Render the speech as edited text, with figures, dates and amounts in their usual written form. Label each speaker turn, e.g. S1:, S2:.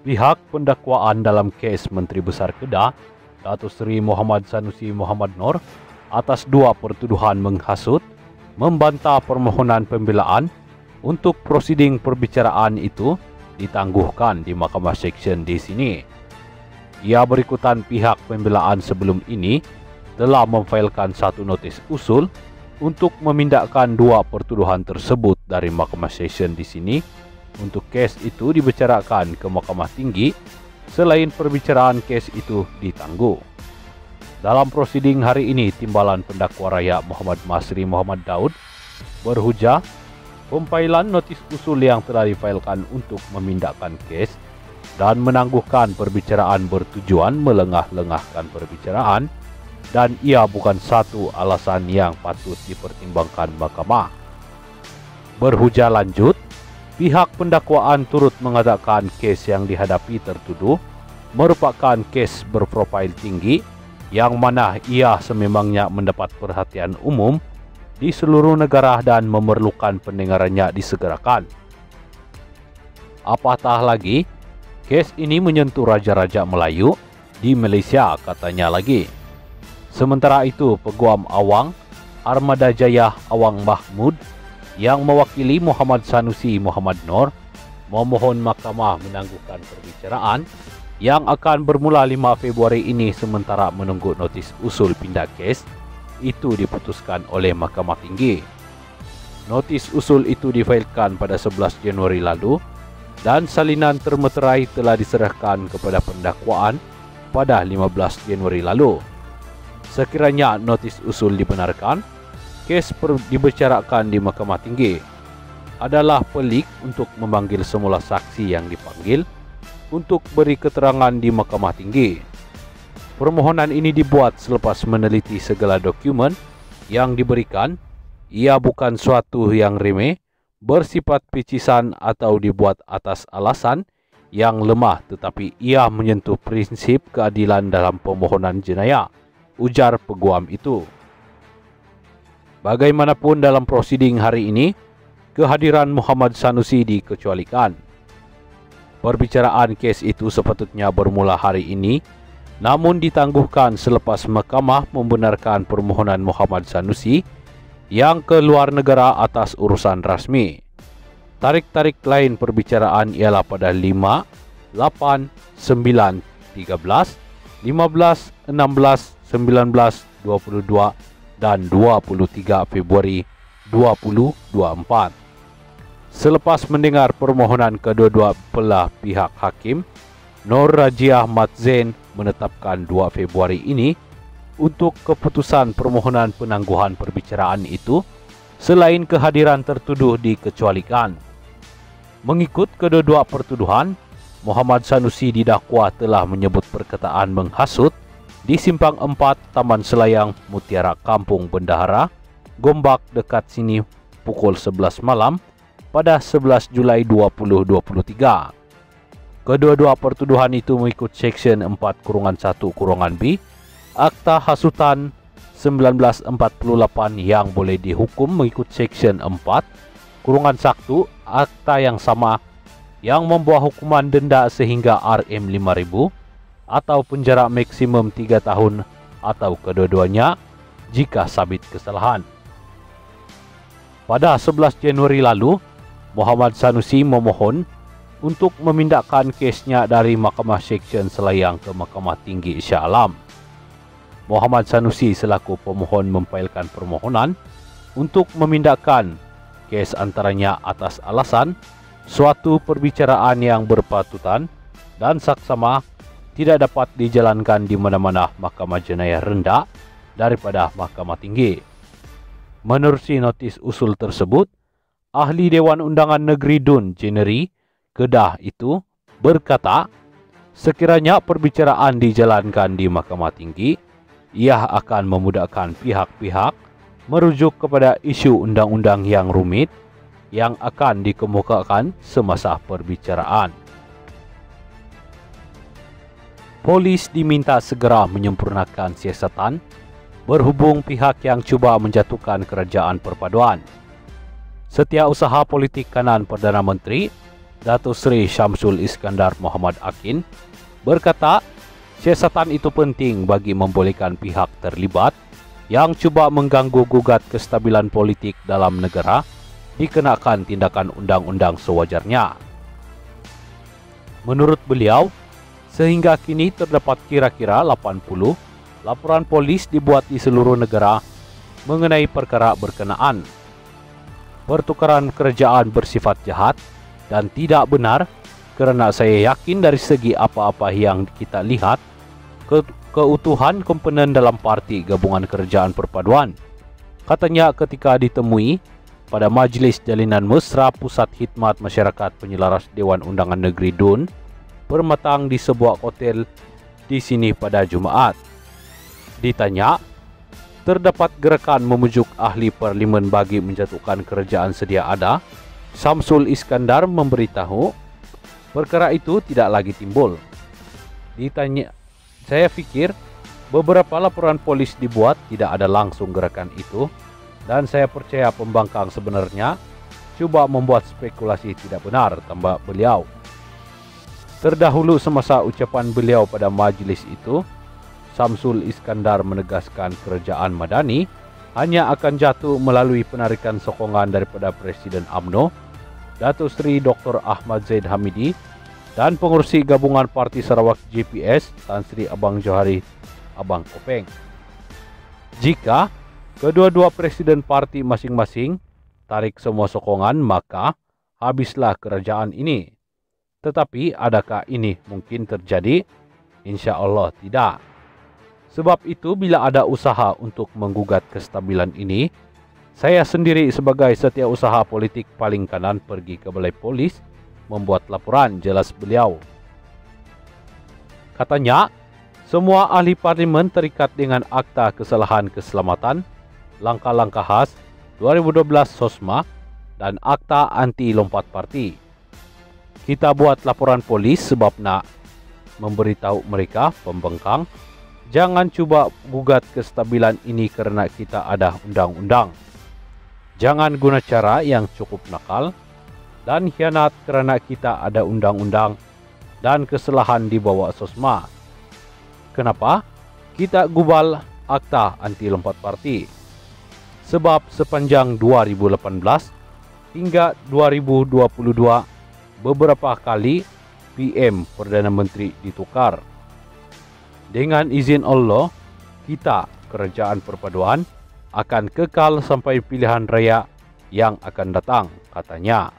S1: Pihak pendakwaan dalam kes Menteri Besar Kedah, Datuk Seri Muhammad Sanusi Muhammad Nor, atas dua pertuduhan menghasut, membantah permohonan pembelaan untuk prosiding perbicaraan itu ditangguhkan di Mahkamah Seksyen di sini. Ia berikutan pihak pembelaan sebelum ini telah memfailkan satu notis usul untuk memindahkan dua pertuduhan tersebut dari Mahkamah Seksyen di sini untuk kes itu dibicarakan ke Mahkamah Tinggi selain perbicaraan kes itu ditangguh. Dalam prosiding hari ini, Timbalan Pendakwa Rakyat Muhammad Masri Muhammad Daud berhujah pemfailan notis usul yang telah difailkan untuk memindahkan kes dan menangguhkan perbicaraan bertujuan melengah-lengahkan perbicaraan dan ia bukan satu alasan yang patut dipertimbangkan mahkamah. Berhujah lanjut, pihak pendakwaan turut mengatakan kes yang dihadapi tertuduh merupakan kes berprofail tinggi yang mana ia sememangnya mendapat perhatian umum di seluruh negara dan memerlukan pendengarannya disegerakan. Apatah lagi, kes ini menyentuh Raja-Raja Melayu di Malaysia, katanya lagi. Sementara itu, Peguam Awang Armada Jaya Awang Mahmud yang mewakili Muhammad Sanusi Muhammad Nor memohon mahkamah menangguhkan perbicaraan yang akan bermula 5 Februari ini sementara menunggu notis usul pindah kes itu diputuskan oleh Mahkamah Tinggi. Notis usul itu difailkan pada 11 Januari lalu dan salinan termeterai telah diserahkan kepada pendakwaan pada 15 Januari lalu. Sekiranya notis usul dibenarkan, kes dibicarakan di Mahkamah Tinggi adalah pelik untuk memanggil semula saksi yang dipanggil untuk beri keterangan di Mahkamah Tinggi. Permohonan ini dibuat selepas meneliti segala dokumen yang diberikan. Ia bukan suatu yang remeh, bersifat picisan atau dibuat atas alasan yang lemah, tetapi ia menyentuh prinsip keadilan dalam permohonan jenayah, ujar peguam itu. Bagaimanapun dalam prosiding hari ini, kehadiran Muhammad Sanusi dikecualikan. Perbicaraan kes itu sepatutnya bermula hari ini, namun ditangguhkan selepas mahkamah membenarkan permohonan Muhammad Sanusi yang ke luar negara atas urusan rasmi. Tarik-tarik lain perbicaraan ialah pada 5, 8, 9, 13, 15, 16, 19, 22 dan 23 Februari 2024. Selepas mendengar permohonan kedua-dua belah pihak hakim, Nur Rajiah Mat Zain menetapkan 2 Februari ini untuk keputusan permohonan penangguhan perbicaraan itu selain kehadiran tertuduh dikecualikan. Mengikut kedua-dua pertuduhan, Muhammad Sanusi didakwa telah menyebut perkataan menghasut di Simpang 4 Taman Selayang Mutiara Kampung Bendahara, Gombak dekat sini pukul 11 malam pada 11 Julai 2023. Kedua-dua pertuduhan itu mengikut Seksyen 4-1-B Akta Hasutan 1948 yang boleh dihukum mengikut Seksyen 4-1 Akta yang sama yang membawa hukuman denda sehingga Rm5.000 atau penjara maksimum 3 tahun atau kedua-duanya jika sabit kesalahan. Pada 11 Januari lalu, Muhammad Sanusi memohon untuk memindahkan kesnya dari Mahkamah Seksyen Selayang ke Mahkamah Tinggi Shah Alam. Muhammad Sanusi selaku pemohon memfailkan permohonan untuk memindahkan kes antaranya atas alasan suatu perbicaraan yang berpatutan dan saksama tidak dapat dijalankan di mana-mana Mahkamah Jenayah rendah daripada Mahkamah Tinggi. Menerusi notis usul tersebut, Ahli Dewan Undangan Negeri Dun Jeneri Kedah itu berkata, sekiranya perbicaraan dijalankan di Mahkamah Tinggi, ia akan memudahkan pihak-pihak merujuk kepada isu undang-undang yang rumit yang akan dikemukakan semasa perbicaraan. Polis diminta segera menyempurnakan siasatan berhubung pihak yang cuba menjatuhkan kerajaan perpaduan. Setiausaha politik kanan Perdana Menteri Datuk Seri Syamsul Iskandar Muhammad Akin, berkata siasatan itu penting bagi membolehkan pihak terlibat yang cuba mengganggu gugat kestabilan politik dalam negara dikenakan tindakan undang-undang sewajarnya. Menurut beliau, sehingga kini terdapat kira-kira 80 laporan polis dibuat di seluruh negara mengenai perkara berkenaan. Pertukaran kerjaan bersifat jahat dan tidak benar kerana saya yakin dari segi apa-apa yang kita lihat, keutuhan komponen dalam parti Gabungan Kerajaan Perpaduan, katanya ketika ditemui pada Majlis Jalinan Mesra Pusat Khidmat Masyarakat Penyelaras Dewan Undangan Negeri DUN bermatang di sebuah hotel di sini pada Jumaat. Ditanya, terdapat gerakan memujuk ahli parlimen bagi menjatuhkan kerajaan sedia ada, Syamsul Iskandar memberitahu perkara itu tidak lagi timbul. Ditanya, saya fikir beberapa laporan polis dibuat tidak ada langsung gerakan itu, dan saya percaya pembangkang sebenarnya cuba membuat spekulasi tidak benar, tambah beliau. Terdahulu semasa ucapan beliau pada majlis itu, Syamsul Iskandar menegaskan kerajaan Madani hanya akan jatuh melalui penarikan sokongan daripada Presiden UMNO, Datuk Seri Dr. Ahmad Zaid Hamidi, dan pengurusi gabungan Parti Sarawak JPS Tan Sri Abang Johari Abang Kopeng. Jika kedua-dua presiden parti masing-masing tarik semua sokongan, maka habislah kerajaan ini. Tetapi adakah ini mungkin terjadi? Insya Allah tidak. Sebab itu bila ada usaha untuk menggugat kestabilan ini, saya sendiri sebagai setiausaha politik paling kanan pergi ke balai polis membuat laporan, jelas beliau. Katanya, semua ahli parlimen terikat dengan Akta Kesalahan Keselamatan, Langkah-Langkah Khas 2012 SOSMA dan Akta Anti Lompat Parti. Kita buat laporan polis sebab nak memberitahu mereka pembangkang, jangan cuba gugat kestabilan ini kerana kita ada undang-undang. Jangan guna cara yang cukup nakal dan khianat kerana kita ada undang-undang dan kesalahan di bawah SOSMA. Kenapa? Kita gubal Akta Anti Lompat Parti. Sebab sepanjang 2018 hingga 2022 beberapa kali PM Perdana Menteri ditukar. Dengan izin Allah, kita, Kerajaan Perpaduan, akan kekal sampai pilihan raya yang akan datang, katanya.